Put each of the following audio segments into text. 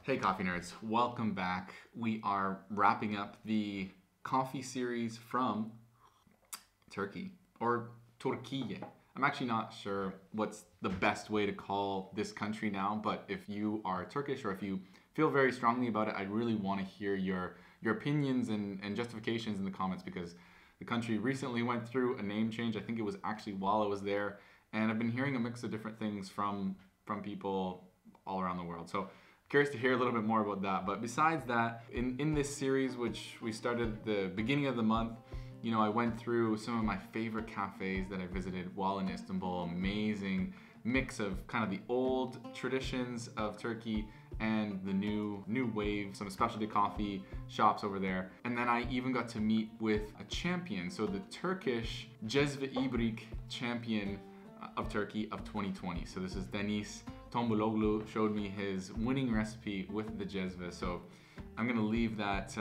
Hey coffee nerds, welcome back. We are wrapping up the coffee series from Turkey, or Türkiye. I'm actually not sure what's the best way to call this country now, but if you are Turkish or if you feel very strongly about it, I really want to hear your opinions and justifications in the comments, because the country recently went through a name change. I think it was actually while I was there, and I've been hearing a mix of different things from people all around the world. So curious to hear a little bit more about that. But besides that, in this series, which we started at the beginning of the month, you know, I went through some of my favorite cafes that I visited while in Istanbul. Amazing mix of kind of the old traditions of Turkey and the new wave, some specialty coffee shops over there. And then I even got to meet with a champion, so the Turkish Cezve İbrik champion of Turkey of 2020. So this is Deniz Tombuloglu, showed me his winning recipe with the Cezve. So I'm gonna leave that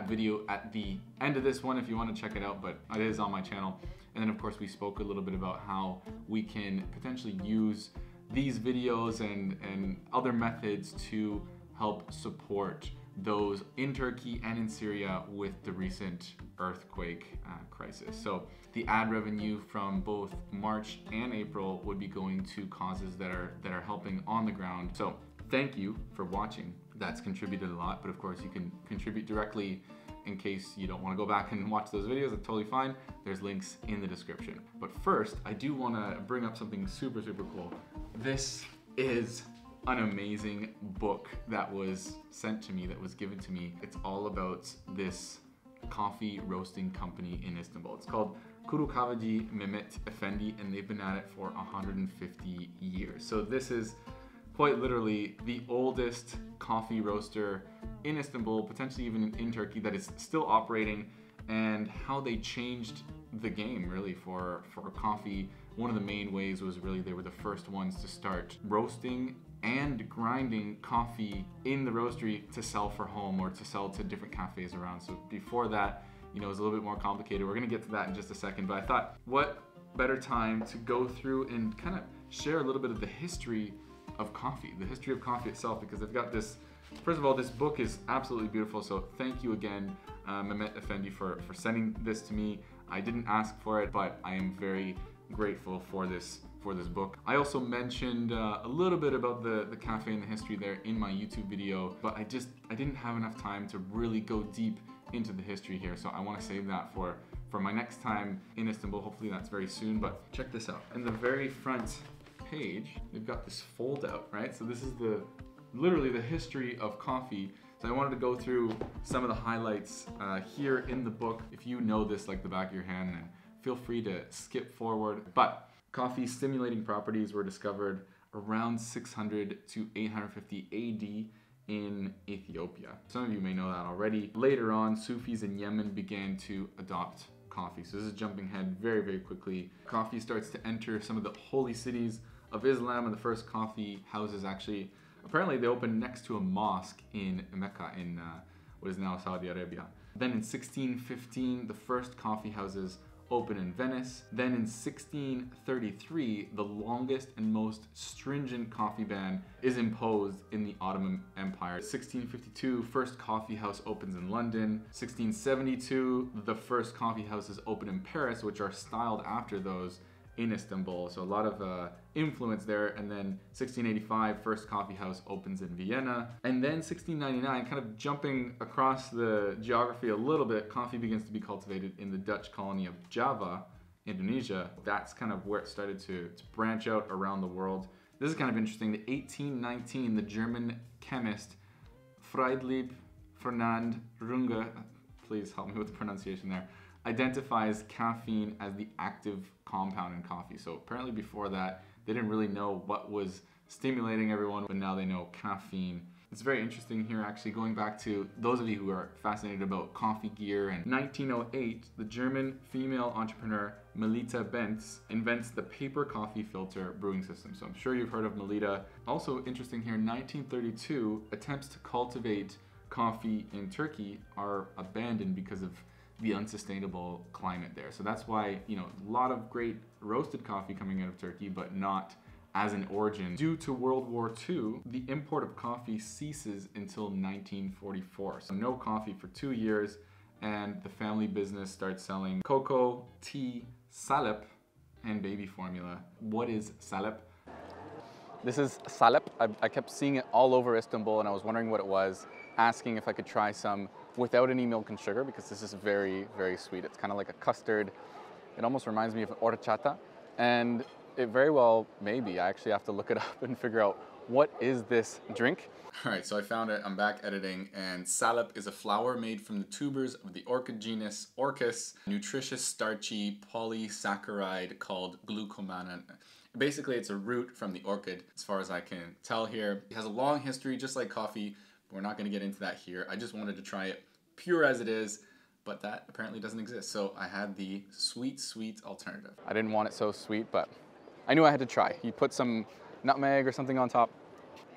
video at the end of this one if you want to check it out, but it is on my channel. And then of course we spoke a little bit about how we can potentially use these videos and other methods to help support those in Turkey and in Syria with the recent earthquake crisis. So the ad revenue from both March and April would be going to causes that are helping on the ground. So thank you for watching. That's contributed a lot, but of course you can contribute directly in case you don't want to go back and watch those videos. That's totally fine. There's links in the description. But first, I do want to bring up something super cool. This is an amazing book that was sent to me, that was given to me. It's all about this coffee roasting company in Istanbul. It's called Kuru Kahveci Mehmet Efendi, and they've been at it for 150 years. So this is quite literally the oldest coffee roaster in Istanbul, potentially even in Turkey, that is still operating, and how they changed the game really for coffee. One of the main ways was really they were the first ones to start roasting and grinding coffee in the roastery to sell for home or to sell to different cafes around. So before that, you know, it was a little bit more complicated. We're gonna get to that in just a second, but I thought what better time to go through and kind of share a little bit of the history of coffee, the history of coffee itself, because I've got this. First of all, this book is absolutely beautiful, so thank you again, Mehmet Efendi, for sending this to me. I didn't ask for it, but I am very grateful for this book. I also mentioned a little bit about the cafe and the history there in my YouTube video, but I didn't have enough time to really go deep into the history here, so I want to save that for my next time in Istanbul. Hopefully that's very soon. But check this out. In the very front page, they've got this fold out, right? So this is literally the history of coffee. So I wanted to go through some of the highlights here in the book. If you know this like the back of your hand, then feel free to skip forward. But coffee's stimulating properties were discovered around 600 to 850 AD in Ethiopia. Some of you may know that already. Later on, Sufis in Yemen began to adopt coffee. So this is jumping ahead very quickly. Coffee starts to enter some of the holy cities of Islam, and the first coffee houses actually, apparently they opened next to a mosque in Mecca in what is now Saudi Arabia. Then in 1615, the first coffee houses open in Venice. Then in 1633, the longest and most stringent coffee ban is imposed in the Ottoman Empire. 1652, first coffee house opens in London. 1672, the first coffee houses open in Paris, which are styled after those in Istanbul. So a lot of influence there. And then 1685, first coffee house opens in Vienna. And then 1699, kind of jumping across the geography a little bit, coffee begins to be cultivated in the Dutch colony of Java, Indonesia. That's kind of where it started to branch out around the world. This is kind of interesting. The 1819, the German chemist Friedrich Ferdinand Runge, please help me with the pronunciation there, identifies caffeine as the active compound in coffee. So apparently before that, they didn't really know what was stimulating everyone, but now they know caffeine. It's very interesting here, actually, going back to those of you who are fascinated about coffee gear. In 1908, the German female entrepreneur Melita Benz invents the paper coffee filter brewing system. So I'm sure you've heard of Melita. Also interesting here, 1932, attempts to cultivate coffee in Turkey are abandoned because of the unsustainable climate there. So that's why, you know, a lot of great roasted coffee coming out of Turkey, but not as an origin. Due to World War II, the import of coffee ceases until 1944. So no coffee for 2 years, and the family business starts selling cocoa, tea, salep, and baby formula. What is salep? This is salep. I kept seeing it all over Istanbul, and I was wondering what it was, asking if I could try some without any milk and sugar, because this is very, very sweet. It's kind of like a custard. It almost reminds me of horchata, and it very well may be. I actually have to look it up and figure out what is this drink. All right, so I found it. I'm back editing, and salep is a flour made from the tubers of the orchid genus Orchis, nutritious starchy polysaccharide called glucomannan. Basically, it's a root from the orchid, as far as I can tell here. It has a long history, just like coffee, but we're not going to get into that here. I just wanted to try it pure as it is, but that apparently doesn't exist. So I had the sweet, sweet alternative. I didn't want it so sweet, but I knew I had to try. You put some nutmeg or something on top.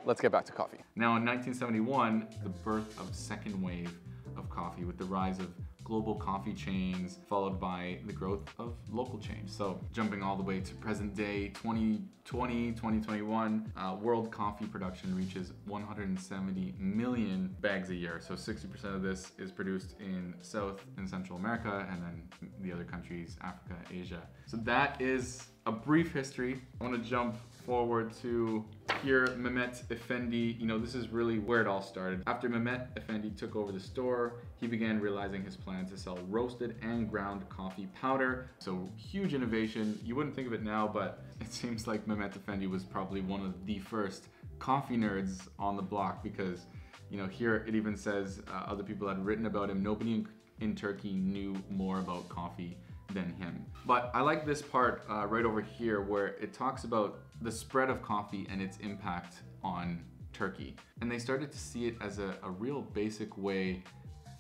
Let's get back to coffee. Now in 1971, the birth of second wave of coffee with the rise of global coffee chains, followed by the growth of local chains. So jumping all the way to present day 2020, 2021, world coffee production reaches 170 million bags a year. So 60% of this is produced in South and Central America, and then the other countries, Africa, Asia. So that is a brief history. I want to jump forward to here, Mehmet Effendi. You know, this is really where it all started. After Mehmet Effendi took over the store, he began realizing his plan to sell roasted and ground coffee powder. So huge innovation. You wouldn't think of it now, but it seems like Mehmet Effendi was probably one of the first coffee nerds on the block, because, you know, here it even says other people had written about him. Nobody in Turkey knew more about coffee than him. But I like this part right over here where it talks about the spread of coffee and its impact on Turkey. And they started to see it as a real basic way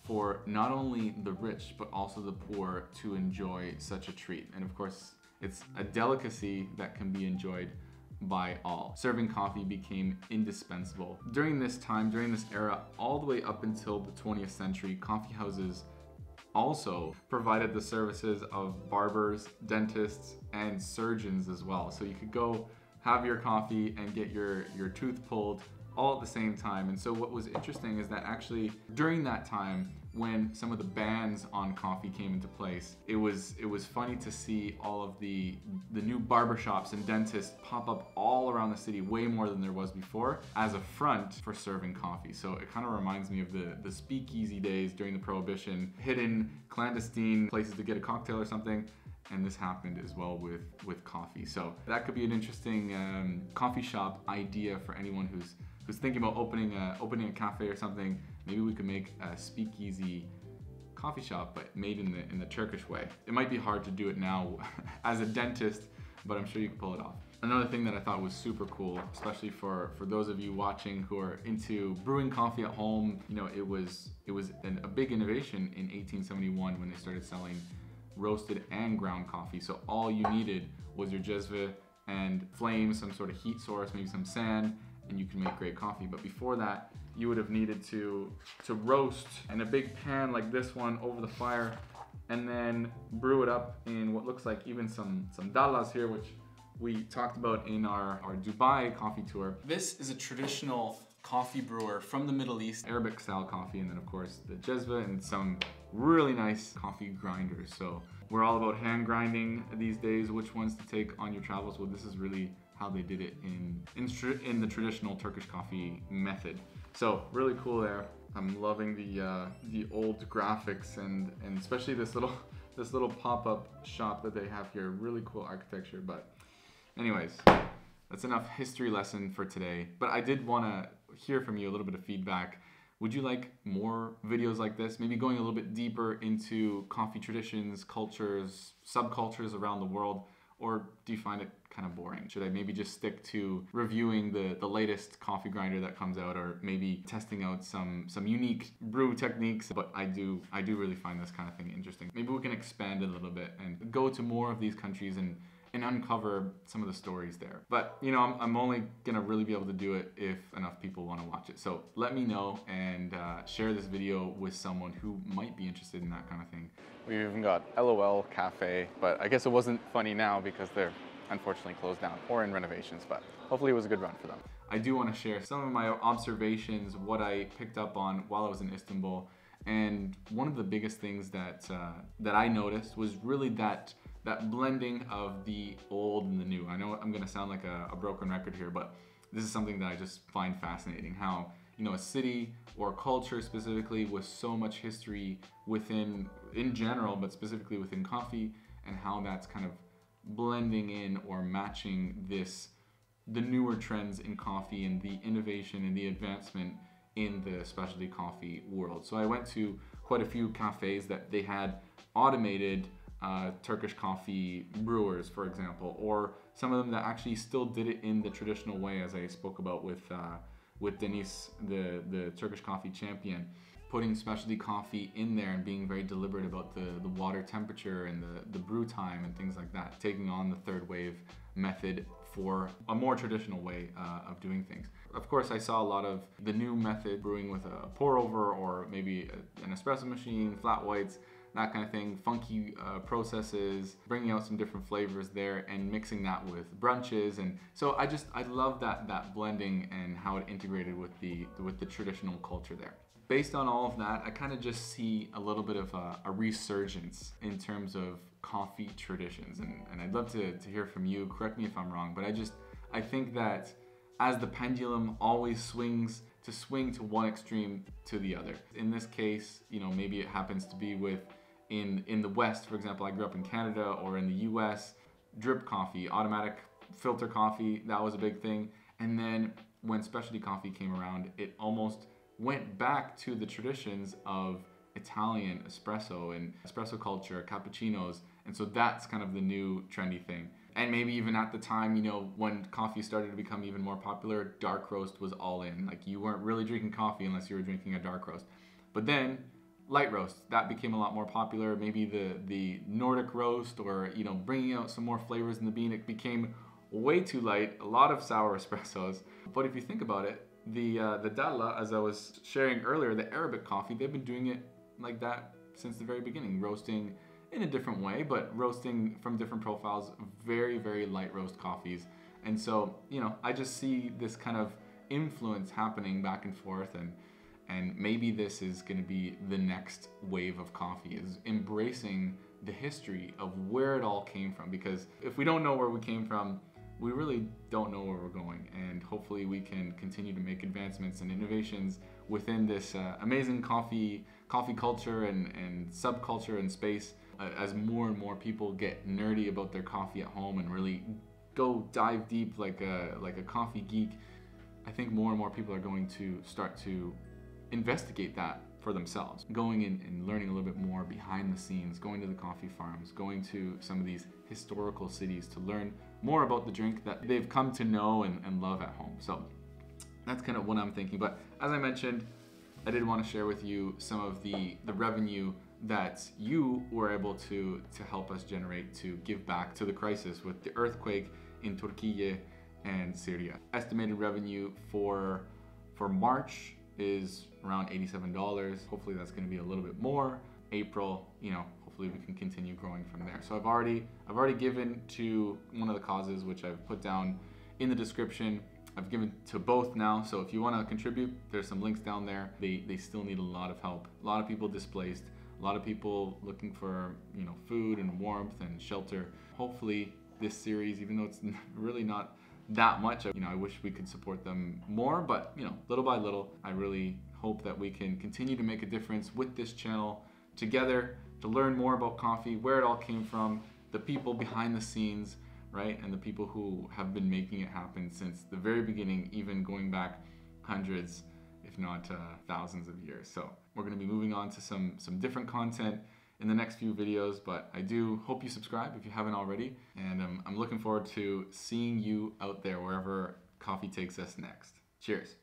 for not only the rich, but also the poor to enjoy such a treat. And of course, it's a delicacy that can be enjoyed by all. Serving coffee became indispensable. During this time, during this era, all the way up until the 20th century, coffee houses also provided the services of barbers, dentists, and surgeons as well. So you could go have your coffee and get your tooth pulled all at the same time. And so what was interesting is that actually during that time, when some of the bans on coffee came into place, it was funny to see all of the new barbershops and dentists pop up all around the city, way more than there was before, as a front for serving coffee. So it kind of reminds me of the speakeasy days during the Prohibition, hidden clandestine places to get a cocktail or something. And this happened as well with coffee. So that could be an interesting coffee shop idea for anyone who's thinking about opening a cafe or something. Maybe we could make a speakeasy coffee shop, but made in the Turkish way. It might be hard to do it now as a dentist, but I'm sure you can pull it off. Another thing that I thought was super cool, especially for those of you watching who are into brewing coffee at home, you know, it was a big innovation in 1871 when they started selling roasted and ground coffee. So all you needed was your jezve and flame, some sort of heat source, maybe some sand, and you can make great coffee. But before that, you would have needed to roast in a big pan like this one over the fire, and then brew it up in what looks like even some dallas here, which we talked about in our Dubai coffee tour. This is a traditional coffee brewer from the Middle East, Arabic style coffee, and then of course the jezve and some really nice coffee grinders. So we're all about hand grinding these days, which ones to take on your travels. Well, this is really how they did it in the traditional Turkish coffee method. So really cool there. I'm loving the old graphics and especially this little pop-up shop that they have here. Really cool architecture. But anyways, that's enough history lesson for today. But I did want to hear from you a little bit of feedback. Would you like more videos like this? Maybe going a little bit deeper into coffee traditions, cultures, subcultures around the world? Or do you find it kind of boring? Should I maybe just stick to reviewing the latest coffee grinder that comes out, or maybe testing out some unique brew techniques? But I do really find this kind of thing interesting. Maybe we can expand it a little bit and go to more of these countries and uncover some of the stories there. But you know, I'm only gonna really be able to do it if enough people want to watch it. So let me know and share this video with someone who might be interested in that kind of thing. We even got LOL Cafe, but I guess it wasn't funny now because they're unfortunately closed down or in renovations, but hopefully it was a good run for them. I do want to share some of my observations, what I picked up on while I was in Istanbul. And one of the biggest things that I noticed was really that blending of the old and the new. I know I'm gonna sound like a broken record here, but this is something that I just find fascinating. How, you know, a city or culture specifically with so much history within, in general, but specifically within coffee, and how that's kind of blending in or matching the newer trends in coffee and the innovation and the advancement in the specialty coffee world. So I went to quite a few cafes that they had automated Turkish coffee brewers, for example, or some of them that actually still did it in the traditional way, as I spoke about with Denise, the Turkish coffee champion, putting specialty coffee in there and being very deliberate about the water temperature and the brew time and things like that, taking on the third wave method for a more traditional way of doing things. Of course, I saw a lot of the new method, brewing with a pour over or maybe an espresso machine, flat whites, that kind of thing, funky processes, bringing out some different flavors there and mixing that with brunches. And so I love that blending and how it integrated with the traditional culture there. Based on all of that, I kind of just see a little bit of a resurgence in terms of coffee traditions. And I'd love to hear from you, correct me if I'm wrong, but I think that as the pendulum always swings to one extreme to the other. In this case, you know, maybe it happens to be with in the West, for example, I grew up in Canada, or in the US, drip coffee, automatic filter coffee, that was a big thing. And then when specialty coffee came around, it almost went back to the traditions of Italian espresso and espresso culture, cappuccinos. And so that's kind of the new trendy thing. And maybe even at the time, you know, when coffee started to become even more popular, dark roast was all in. Like, you weren't really drinking coffee unless you were drinking a dark roast. But then light roast, that became a lot more popular. Maybe the Nordic roast, or, you know, bringing out some more flavors in the bean. It became way too light, a lot of sour espressos. But if you think about it, the Dalla, as I was sharing earlier, the Arabic coffee, they've been doing it like that since the very beginning, roasting in a different way, but roasting from different profiles, very, very light roast coffees. And so, you know, I just see this kind of influence happening back and forth, and maybe this is going to be the next wave of coffee, is embracing the history of where it all came from. Because if we don't know where we came from, we really don't know where we're going. And hopefully we can continue to make advancements and innovations within this amazing coffee culture and subculture and space, as more and more people get nerdy about their coffee at home and really go dive deep like a coffee geek. I think more and more people are going to start to investigate that for themselves, going in and learning a little bit more behind the scenes, going to the coffee farms, going to some of these historical cities to learn more about the drink that they've come to know and love at home. So that's kind of what I'm thinking. But as I mentioned, I did want to share with you some of the revenue that you were able to help us generate to give back to the crisis with the earthquake in Türkiye and Syria. Estimated revenue for March is around $87. Hopefully that's going to be a little bit more. April, you know, hopefully we can continue growing from there. So I've already given to one of the causes, which I've put down in the description. I've given to both now, so if you want to contribute, there's some links down there. They still need a lot of help. A lot of people displaced, a lot of people looking for, you know, food and warmth and shelter. Hopefully this series, even though it's really not that much, you know, I wish we could support them more, but, you know, little by little, I really hope that we can continue to make a difference with this channel together, to learn more about coffee, where it all came from, the people behind the scenes, right? And the people who have been making it happen since the very beginning, even going back hundreds, if not thousands of years. So we're going to be moving on to some different content in the next few videos, but I do hope you subscribe if you haven't already, and I'm looking forward to seeing you out there wherever coffee takes us next. Cheers.